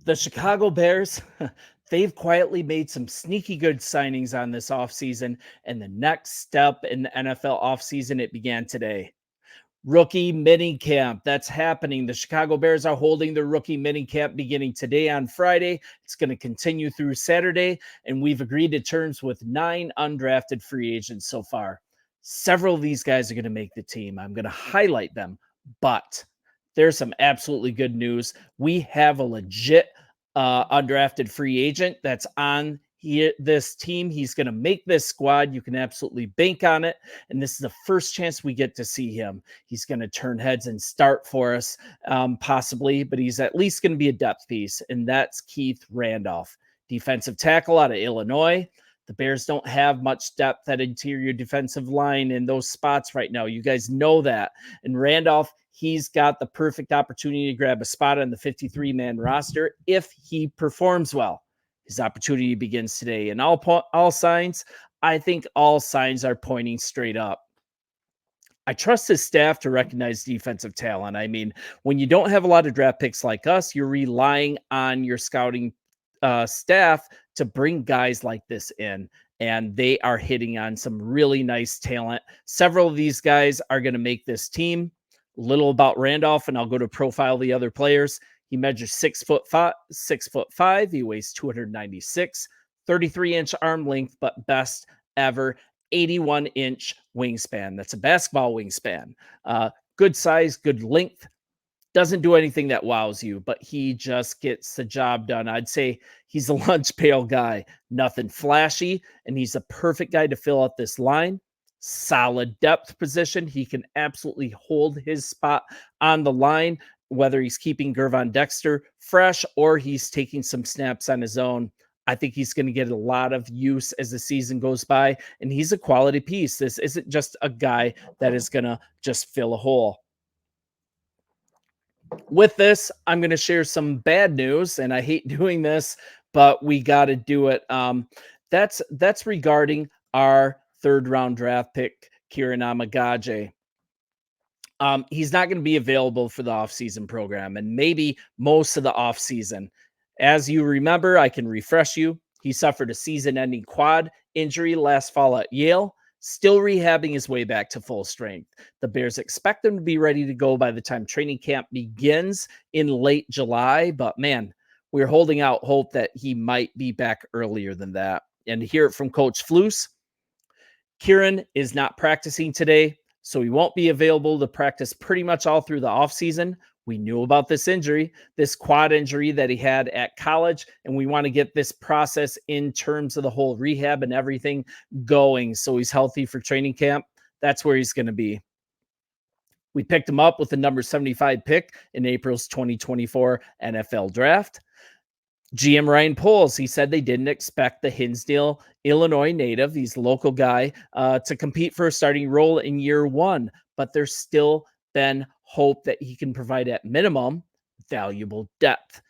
The Chicago Bears, they've quietly made some sneaky good signings on this offseason, and the next step in the NFL offseason, it began today. Rookie mini camp. That's happening. The Chicago Bears are holding their rookie mini camp beginning today on Friday. It's going to continue through Saturday, and we've agreed to terms with 9 undrafted free agents so far. Several of these guys are going to make the team. I'm going to highlight them, but there's some absolutely good news. We have a legit undrafted free agent that's on here, this team. He's going to make this squad. You can absolutely bank on it. And this is the first chance we get to see him. He's going to turn heads and start for us, possibly, but he's at least going to be a depth piece, and that's Keith Randolph, defensive tackle out of Illinois. The Bears don't have much depth at interior defensive line in those spots right now. You guys know that. And Randolph, he's got the perfect opportunity to grab a spot on the 53-man roster if he performs well. His opportunity begins today. And all signs, I think all signs are pointing straight up. I trust his staff to recognize defensive talent. I mean, when you don't have a lot of draft picks like us, you're relying on your scouting staff to bring guys like this in, and they are hitting on some really nice talent. Several of these guys are going to make this team. Little about Randolph, and I'll go to profile the other players. He measures 6'5". He weighs 296, 33-inch arm length, but best ever 81-inch wingspan. That's a basketball wingspan. Good size, good length. Doesn't do anything that wows you, but he just gets the job done. I'd say he's a lunch pail guy. Nothing flashy, and he's a perfect guy to fill out this line. Solid depth position. He can absolutely hold his spot on the line, whether he's keeping Gervon Dexter fresh or he's taking some snaps on his own. I think he's going to get a lot of use as the season goes by, and he's a quality piece. This isn't just a guy that is going to just fill a hole. With this, I'm going to share some bad news, and I hate doing this, but we got to do it. That's regarding our third-round draft pick, Kieran Amagaje. He's not going to be available for the offseason program and maybe most of the offseason. As you remember, I can refresh you. He suffered a season-ending quad injury last fall at Yale, still rehabbing his way back to full strength. The Bears expect him to be ready to go by the time training camp begins in late July, but man, we're holding out hope that he might be back earlier than that. And to hear it from Coach Flus, Kieran is not practicing today, so he won't be available to practice pretty much all through the offseason. We knew about this injury, this quad injury that he had at college, and we want to get this process in terms of the whole rehab and everything going so he's healthy for training camp. That's where he's going to be. We picked him up with the number 75 pick in April's 2024 NFL draft. GM Ryan Poles, he said they didn't expect the Hinsdale, Illinois native, he's a local guy, to compete for a starting role in year one, but there's still been hope that he can provide at minimum valuable depth.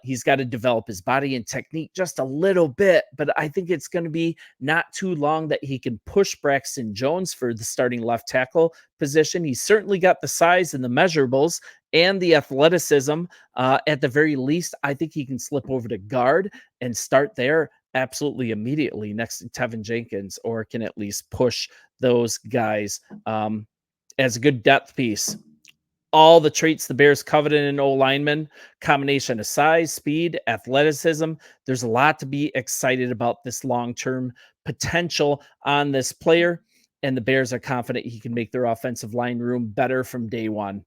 He's got to develop his body and technique just a little bit, but I think it's going to be not too long that he can push Braxton Jones for the starting left tackle position. He's certainly got the size and the measurables and the athleticism. At the very least, I think he can slip over to guard and start there absolutely immediately next to Tevin Jenkins, or can at least push those guys as a good depth piece. All the traits the Bears coveted in an O-lineman, combination of size, speed, athleticism. There's a lot to be excited about this long-term potential on this player, and the Bears are confident he can make their offensive line room better from day one.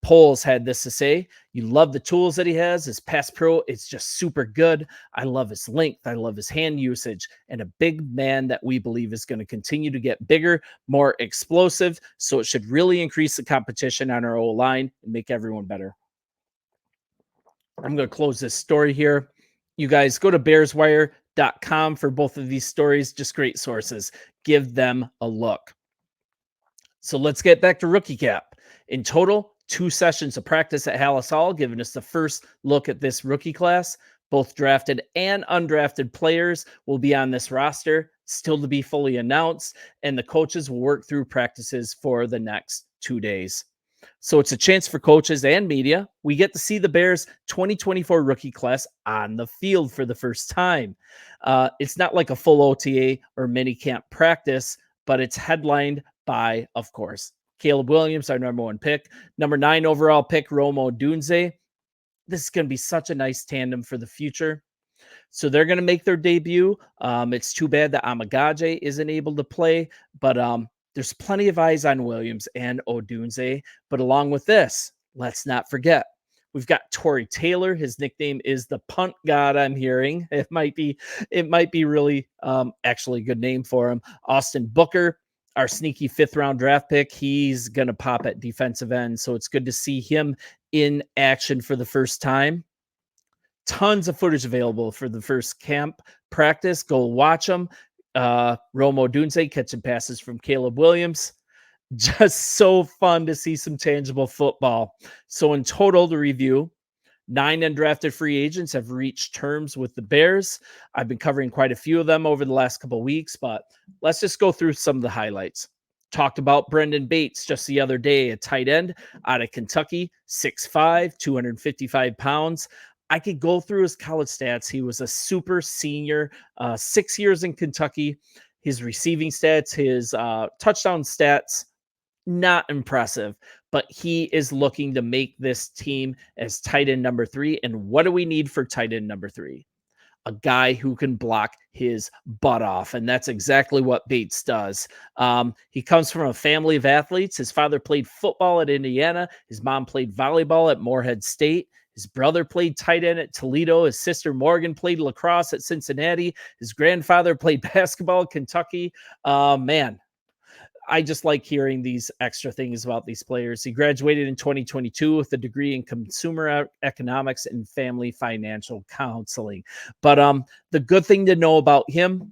Poles had this to say: you love the tools that he has. His pass pro, it's just super good. I love his length. I love his hand usage, and a big man that we believe is going to continue to get bigger, more explosive. So it should really increase the competition on our O-line and make everyone better. I'm going to close this story here. You guys go to bearswire.com for both of these stories. Just great sources. Give them a look. So let's get back to rookie cap. In total, 2 sessions of practice at Hallis Hall, giving us the first look at this rookie class. Both drafted and undrafted players will be on this roster, still to be fully announced, and the coaches will work through practices for the next 2 days. So it's a chance for coaches and media. We get to see the Bears 2024 rookie class on the field for the first time. It's not like a full OTA or mini camp practice, but it's headlined by, of course, Caleb Williams, our number one pick, number 9 overall pick, Romo Dunze. This is going to be such a nice tandem for the future. So they're going to make their debut. It's too bad that Amagaje isn't able to play, but there's plenty of eyes on Williams and Odunze. But along with this, let's not forget, we've got Torrey Taylor. His nickname is the Punt God. I'm hearing it might be really actually a good name for him. Austin Booker, our sneaky 5th-round draft pick. He's going to pop at defensive end, so it's good to see him in action for the first time. Tons of footage available for the first camp practice. Go watch them. Romo Dunze catching passes from Caleb Williams. Just so fun to see some tangible football. So in total, to review, 9 undrafted free agents have reached terms with the Bears. I've been covering quite a few of them over the last couple of weeks, but let's just go through some of the highlights. Talked about Brendan Bates just the other day, a tight end out of Kentucky, 6'5", 255 pounds. I could go through his college stats. He was a super senior, 6 years in Kentucky. His receiving stats, his touchdown stats, not impressive, but he is looking to make this team as tight end number 3. And what do we need for tight end number 3? A guy who can block his butt off. And that's exactly what Bates does. He comes from a family of athletes. His father played football at Indiana. His mom played volleyball at Morehead State. His brother played tight end at Toledo. His sister Morgan played lacrosse at Cincinnati. His grandfather played basketball at Kentucky. Man, I just like hearing these extra things about these players. He graduated in 2022 with a degree in consumer economics and family financial counseling. But the good thing to know about him,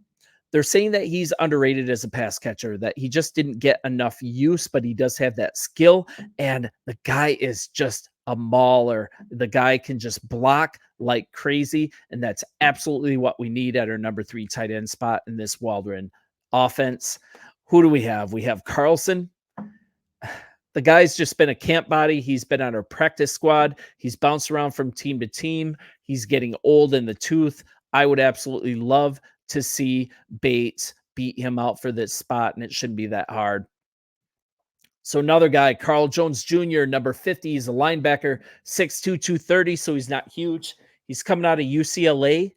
they're saying that he's underrated as a pass catcher, that he just didn't get enough use, but he does have that skill. And the guy is just a mauler. The guy can just block like crazy. And that's absolutely what we need at our number 3 tight end spot in this Waldron offense. Who do we have? We have Carlson. The guy's just been a camp body. He's been on our practice squad. He's bounced around from team to team. He's getting old in the tooth. I would absolutely love to see Bates beat him out for this spot, and it shouldn't be that hard. So another guy, Carl Jones Jr., number 50. He's a linebacker, 6'2", 230, so he's not huge. He's coming out of UCLA.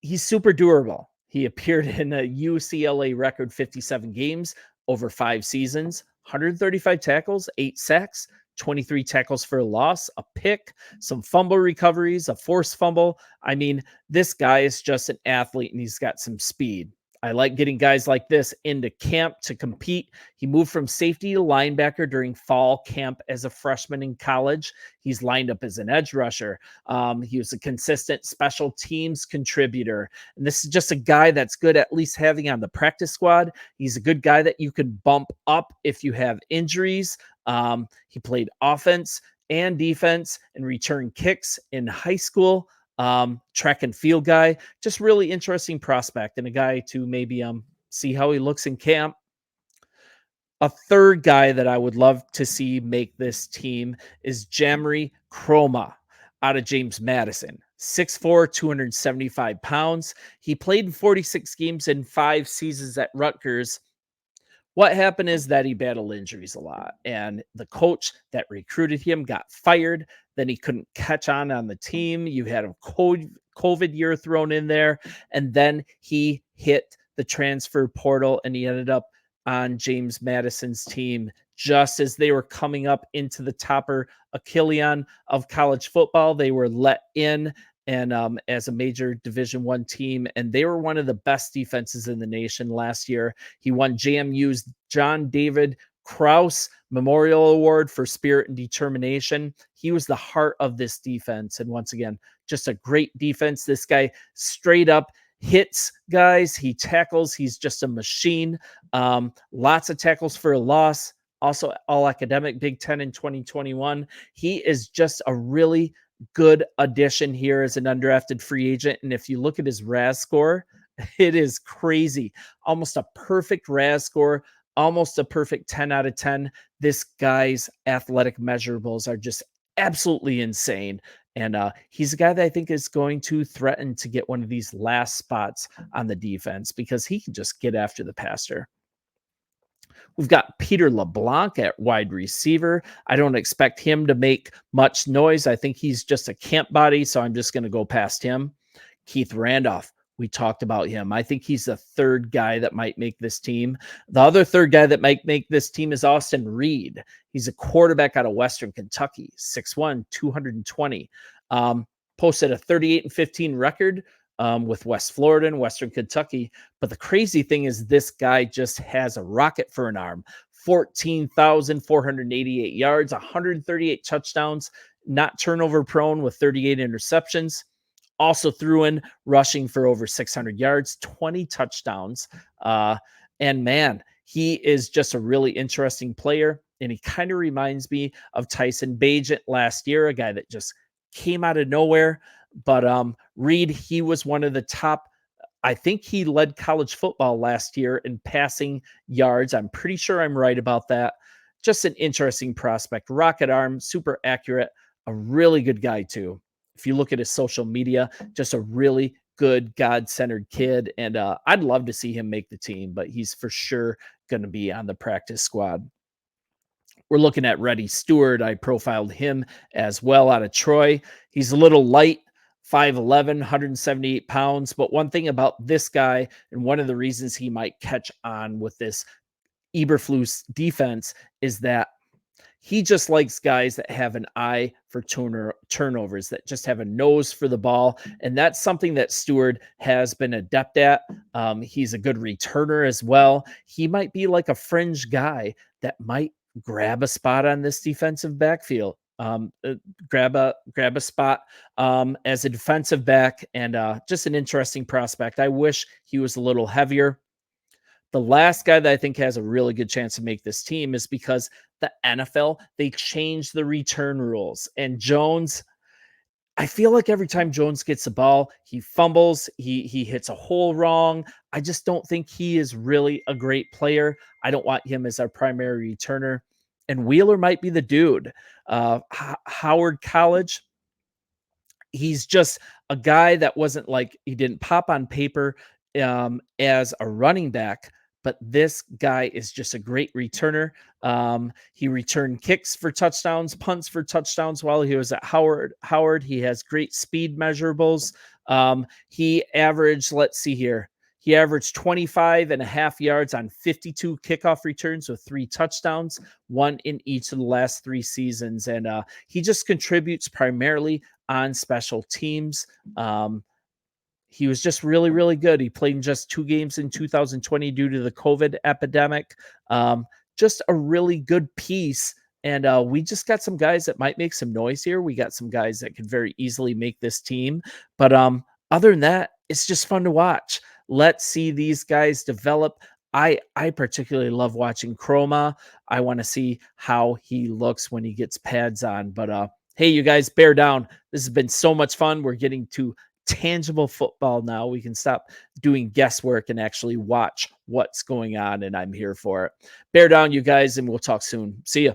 He's super durable. He appeared in a UCLA record 57 games over 5 seasons, 135 tackles, 8 sacks, 23 tackles for a loss, a pick, some fumble recoveries, a forced fumble. I mean, this guy is just an athlete and he's got some speed. I like getting guys like this into camp to compete. He moved from safety to linebacker during fall camp as a freshman in college. He's lined up as an edge rusher. He was a consistent special teams contributor. And this is just a guy that's good at least having on the practice squad. He's a good guy that you can bump up if you have injuries. He played offense and defense and return kicks in high school. Track and field guy, just really interesting prospect and a guy to maybe see how he looks in camp. A third guy that I would love to see make this team is Jamry Chroma out of James Madison. 6'4", 275 pounds. He played in 46 games in 5 seasons at Rutgers. What happened is that he battled injuries a lot, and the coach that recruited him got fired. Then he couldn't catch on the team. You had a COVID year thrown in there, and then he hit the transfer portal, and he ended up on James Madison's team just as they were coming up into the topper Achillion of college football. They were let in and as a major Division I team, and they were one of the best defenses in the nation last year. He won JMU's John David Krause Memorial Award for spirit and determination. He was the heart of this defense, and once again, just a great defense. This guy straight up hits guys. He tackles. He's just a machine. Lots of tackles for a loss. Also, all academic Big Ten in 2021. He is just a really good addition here as an undrafted free agent. And if you look at his RAS score, it is crazy. Almost a perfect RAS score almost a perfect 10 out of 10. This guy's athletic measurables are just absolutely insane. And he's a guy that I think is going to threaten to get one of these last spots on the defense because he can just get after the passer. We've got Peter LeBlanc at wide receiver. I don't expect him to make much noise. I think he's just a camp body, so I'm just going to go past him. Keith Randolph, we talked about him. I think he's the third guy that might make this team. The other third guy that might make this team is Austin Reed. He's a quarterback out of Western Kentucky, 6'1", 220. Posted a 38-15 record with West Florida and Western Kentucky. But the crazy thing is this guy just has a rocket for an arm. 14,488 yards, 138 touchdowns, not turnover prone with 38 interceptions. Also threw in rushing for over 600 yards, 20 touchdowns. And man, he is just a really interesting player. And he kind of reminds me of Tyson Bagent last year, a guy that just came out of nowhere. But Reed, he was one of the top. I think he led college football last year in passing yards. I'm pretty sure I'm right about that. Just an interesting prospect. Rocket arm, super accurate, a really good guy too. If you look at his social media, just a really good God-centered kid. And I'd love to see him make the team, but he's for sure going to be on the practice squad. We're looking at Reddy Stewart. I profiled him as well out of Troy. He's a little light, 5'11", 178 pounds. But one thing about this guy, and one of the reasons he might catch on with this Eberflus defense, is that he just likes guys that have an eye for turnovers, that just have a nose for the ball. And that's something that Stewart has been adept at. He's a good returner as well. He might be like a fringe guy that might grab a spot on this defensive backfield. Grab a spot as a defensive back, and just an interesting prospect. I wish he was a little heavier. The last guy that I think has a really good chance to make this team is because the NFL, they changed the return rules. And Jones, I feel like every time Jones gets the ball, he fumbles, he hits a hole wrong. I just don't think he is really a great player. I don't want him as our primary returner. And Wheeler might be the dude. Howard College, he's just a guy that wasn't like, he didn't pop on paper as a running back, but this guy is just a great returner. He returned kicks for touchdowns, punts for touchdowns while he was at Howard. He has great speed measurables. He averaged, let's see here, he averaged 25.5 yards on 52 kickoff returns with 3 touchdowns, 1 in each of the last 3 seasons. And he just contributes primarily on special teams. He was just really, really good. He played in just 2 games in 2020 due to the COVID epidemic. Just a really good piece. And we just got some guys that might make some noise here. We got some guys that could very easily make this team. But other than that, it's just fun to watch. Let's see these guys develop. I particularly love watching Chroma. I want to see how he looks when he gets pads on. But hey, you guys, bear down. This has been so much fun. We're getting to tangible football now. We can stop doing guesswork and actually watch what's going on, and I'm here for it. Bear down, you guys, and we'll talk soon. See ya.